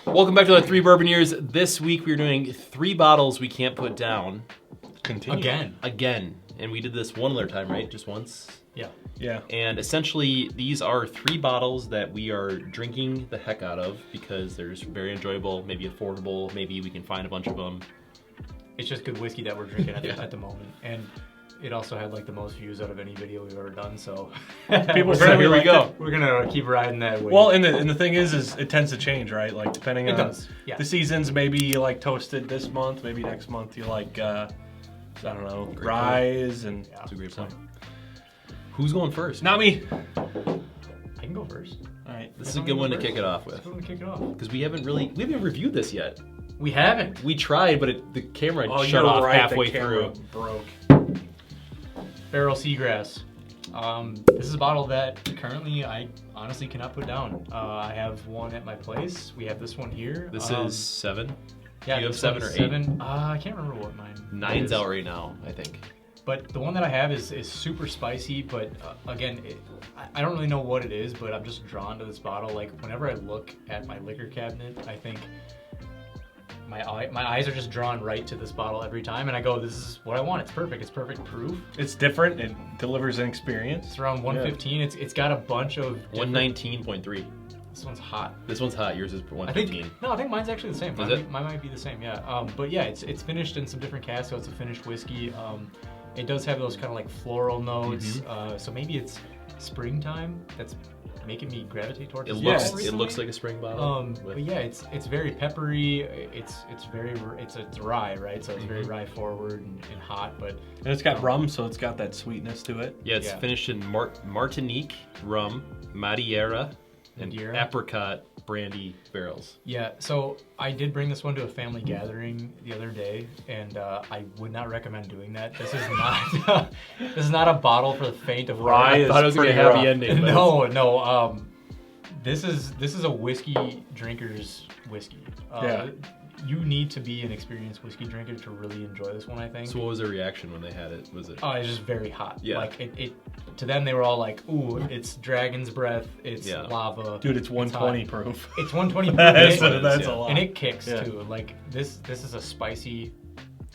Welcome back to the 3 Bourbon Years. This week we're doing 3 bottles we can't put down. Continue. Again. And we did this one other time, right? Just once? Yeah. And essentially, these are 3 bottles that we are drinking the heck out of because they're just very enjoyable, maybe affordable, maybe we can find a bunch of them. It's just good whiskey that we're drinking at the moment. And it also had like the most views out of any video we've ever done, so People say here we go. We're gonna keep riding that wave. Well, and the thing is it tends to change, right? Like depending on the seasons, maybe you like toasted this month, maybe next month you like I don't know, rise and That's a great point. Who's going first? Not me. I can go first. All right. This is a good one to kick it off with. Because we haven't reviewed this yet. We haven't. We tried, but the camera shut you're off right, halfway the camera through. broke. Barrel Seagrass. This is a bottle that currently I honestly cannot put down. I have one at my place. We have this one here. This is 7. Yeah, you have this 7 one or is 8? 7. I can't remember what mine. 9's is. out right now, I think. But the one that I have is super spicy, but again, I don't really know what it is, but I'm just drawn to this bottle. Like, whenever I look at my liquor cabinet, I think my eyes are just drawn right to this bottle every time, and I go, this is what I want. It's perfect. It's perfect proof. It's different. It delivers an experience. It's around 115. Yeah. It's got a bunch of... 119.3. This one's hot. This one's hot. Yours is 115. I think mine's actually the same. Mine might be the same, yeah. But yeah, it's finished in some different casks, so it's a finished whiskey. It does have those kind of like floral notes, so maybe it's springtime that's making me gravitate towards it. It looks like a spring bottle. But yeah, it's very peppery. It's a rye, right? So it's very rye forward and hot, but and it's got rum, so it's got that sweetness to it. Yeah, it's finished in Martinique rum, Madeira, and apricot brandy barrels. Yeah, so I did bring this one to a family gathering the other day, and I would not recommend doing that. This is not a bottle for the faint of heart. I thought it was gonna be a happy ending. No. This is a whiskey drinker's whiskey. You need to be an experienced whiskey drinker to really enjoy this one, I think. So what was their reaction when they had it? Was it? Oh, it's just very hot. Yeah. Like it to them, they were all like, "Ooh, it's dragon's breath. It's lava." Dude, it's 120 proof. It's 120 proof. That's a lot. And it kicks too. Like this is a spicy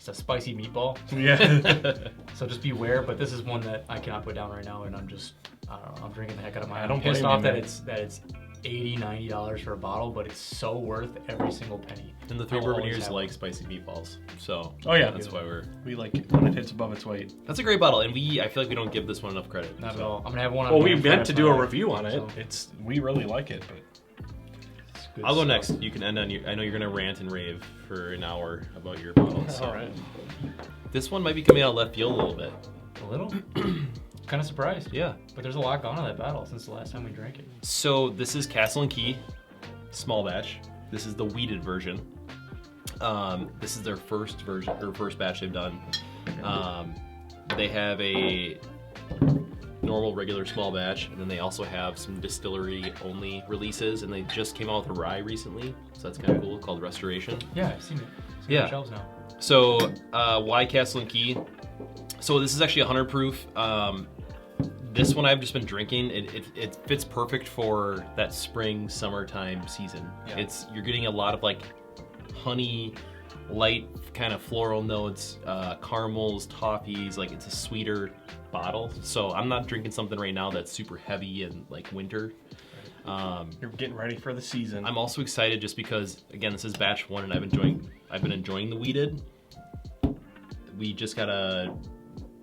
meatball. Yeah. So just beware. But this is one that I cannot put down right now, and I don't know. I'm drinking the heck out of mine. I'm pissed off that it's $80-$90 for a bottle, but it's so worth every single penny. And the 3 Bourboniers like spicy meatballs, so that's why we like it when it hits above its weight. That's a great bottle, and I feel like we don't give this one enough credit. Not at all. I'm gonna have one. Well, we meant to do a review on it. So. We really like it, but I'll go next. You can end on I know you're gonna rant and rave for an hour about your bottle. So. All right. This one might be coming out of left field a little bit. A little. Kind of surprised. Yeah. But there's a lot gone on that bottle since the last time we drank it. So this is Castle and Key, small batch. This is the wheated version. This is their first version or first batch they've done. They have a normal, regular small batch, and then they also have some distillery only releases, and they just came out with a rye recently, so that's kind of cool, called Restoration. Yeah, I've seen it. It's on the shelves now. So why Castle and Key? So this is actually 100 proof. This one I've just been drinking. It fits perfect for that spring, summertime season. Yeah. You're getting a lot of like honey, light kind of floral notes, caramels, toffees. Like it's a sweeter bottle. So I'm not drinking something right now that's super heavy and like winter. You're getting ready for the season. I'm also excited just because again this is batch 1 and I've been enjoying the wheated. We just got a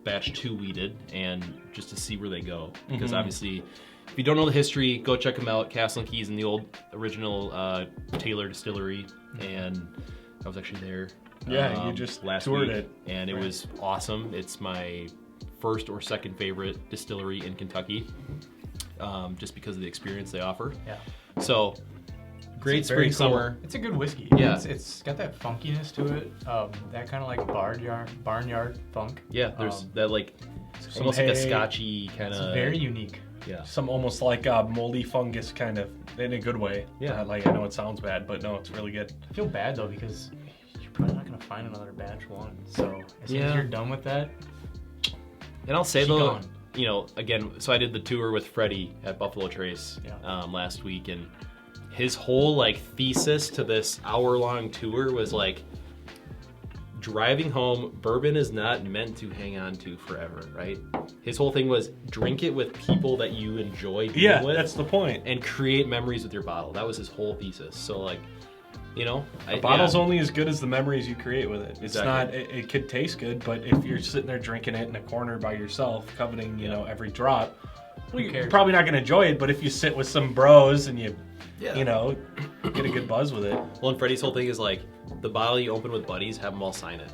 batch 2 wheated, and just to see where they go, because obviously if you don't know the history, go check them out. Castle and Key's in the old original Taylor distillery, and I was actually there you just last toured week, it, and it was awesome. It's my first or second favorite distillery in Kentucky, just because of the experience they offer. So great spring, summer. It's a good whiskey. Yeah. It's got that funkiness to it. That kind of like barnyard funk. Yeah, there's that like almost like a scotchy kind of. It's very unique. Yeah. Some almost like a moldy fungus kind of, in a good way. Yeah. Like I know it sounds bad, but no, it's really good. I feel bad though because you're probably not gonna find another batch 1. So as soon as you're done with that. And I'll say though, again, so I did the tour with Freddie at Buffalo Trace last week, and his whole like thesis to this hour-long tour was like, driving home, bourbon is not meant to hang on to forever, right? His whole thing was drink it with people that you enjoy being with. That's the point. And create memories with your bottle. That was his whole thesis. So like, you know, the bottle's only as good as the memories you create with it. It's not. It could taste good, but if you're sitting there drinking it in a corner by yourself, coveting, you know, every drop, well, you're probably not going to enjoy it. But if you sit with some bros and you know, get a good buzz with it. Well, and Freddie's whole thing is like, the bottle you open with buddies, have them all sign it,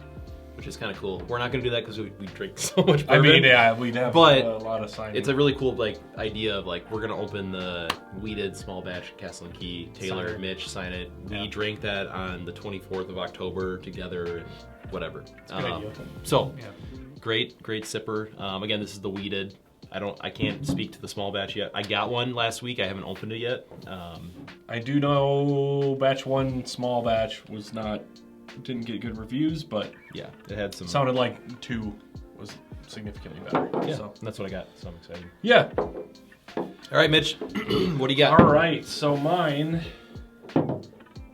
which is kind of cool. We're not going to do that because we drink so much bourbon. I mean, yeah, we'd have a lot of signing. It's a really cool like idea of like, we're going to open the weeded small batch Castle and Key. Taylor, Mitch, sign it. We drank that on the 24th of October together and whatever. It's a good idea. So, great sipper. Again, this is the weeded. I can't speak to the small batch yet. I got one last week. I haven't opened it yet. I do know batch 1, small batch, didn't get good reviews, but yeah, it had some. Sounded like 2 was significantly better. Yeah, so that's what I got. So I'm excited. Yeah. All right, Mitch, what do you got? All right, so mine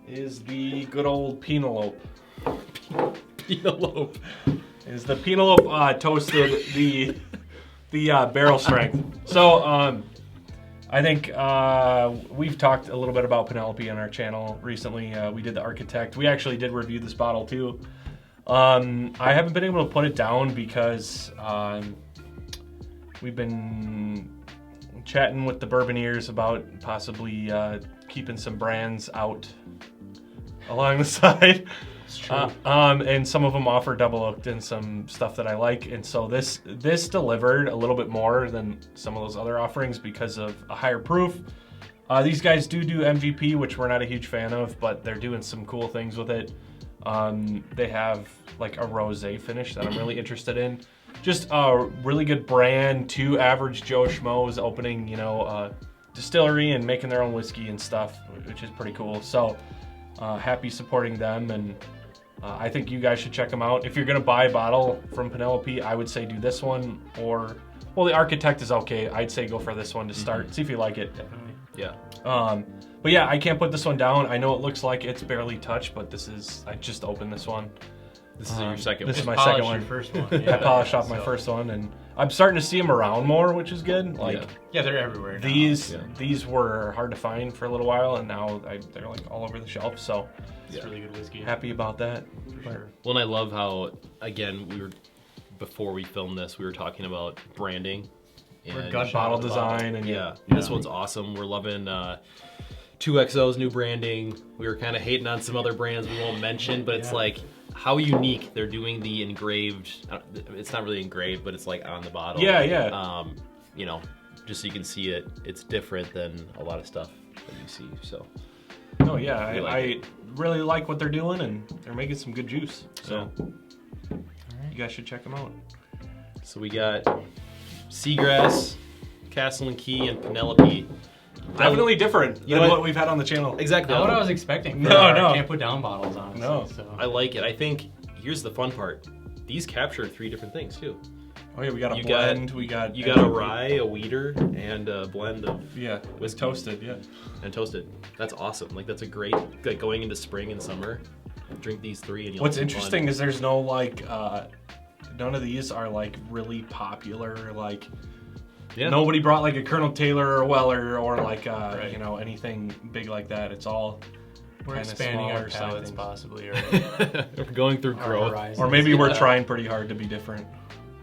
is the good old Penelope. Penelope. Is the Penelope toasted the barrel strength. So I think we've talked a little bit about Penelope on our channel recently. We did the Architect. We actually did review this bottle too. I haven't been able to put it down because we've been chatting with the Bourboniers about possibly keeping some brands out along the side. And some of them offer double oaked and some stuff that I like, and so this delivered a little bit more than some of those other offerings because of a higher proof. These guys do MGP, which we're not a huge fan of, but they're doing some cool things with it. They have like a rosé finish that I'm really interested in. Just a really good brand. 2 average Joe Schmoes opening, you know, a distillery and making their own whiskey and stuff, which is pretty cool. So happy supporting them, and I think you guys should check them out. If you're going to buy a bottle from Penelope, I would say do this one, or, well, the Architect is okay. I'd say go for this one to start. See if you like it. Definitely. Yeah. But yeah, I can't put this one down. I know it looks like it's barely touched, but I just opened this one. This is your second one. This is my second one. Your first one. I polished off my first one, and I'm starting to see them around more, which is good. Like, yeah, they're everywhere now. These were hard to find for a little while, and now they're like all over the shelf. So it's really good whiskey. Happy about that. For sure. Well, and I love how, again, before we filmed this, we were talking about branding and bottle design, and this one's awesome. We're loving 2XO's new branding. We were kind of hating on some other brands we won't mention, but it's like how unique they're doing the engraved. It's not really engraved, but it's like on the bottle. Yeah. You know, just so you can see it. It's different than a lot of stuff that you see. So. Oh yeah, I really like what they're doing, and they're making some good juice. So you guys should check them out. So we got Seagrass, Castle and Key, and Penelope. Definitely different than what we've had on the channell. Exactly. Not what I was expecting. No. Can't put down bottles, honestly. No. So. I like it. I think here's the fun part. These capture 3 different things too. Oh yeah, we got a blend. You got a rye, a weeder, and a blend of with toasted. Yeah. And toasted. That's awesome. Like that's a great like going into spring and summer. Drink these 3 and you'll. What's interesting is there's no like none of these are like really popular like. Yeah. Nobody brought like a Colonel Taylor or Weller or like you know, anything big like that. It's all we're expanding our palates possibly, or we're going through growth, or maybe we're trying pretty hard to be different.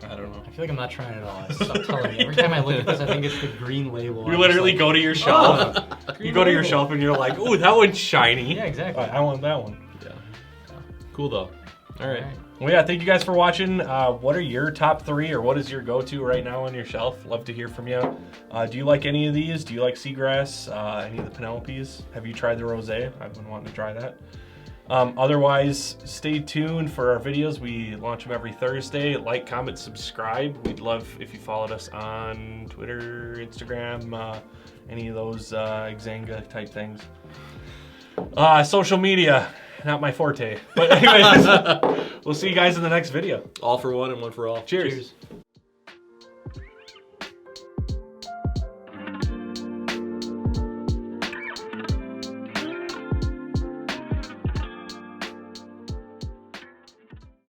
I don't know. I feel like I'm not trying at all. I'm telling you. Every time I look at this, I think it's the green label. You literally go to your shelf. You go to your shelf and you're like, "Ooh, that one's shiny." Yeah, exactly. I want that one. Yeah. Cool though. All right. Well, yeah, thank you guys for watching. What are your top 3, or what is your go-to right now on your shelf? Love to hear from you. Do you like any of these? Do you like Seagrass? Any of the Penelopes? Have you tried the rosé? I've been wanting to try that. Otherwise, stay tuned for our videos. We launch them every Thursday. Like, comment, subscribe. We'd love if you followed us on Twitter, Instagram, any of those Xanga type things. Social media. Not my forte. But anyways, we'll see you guys in the next video. All for one and one for all. Cheers.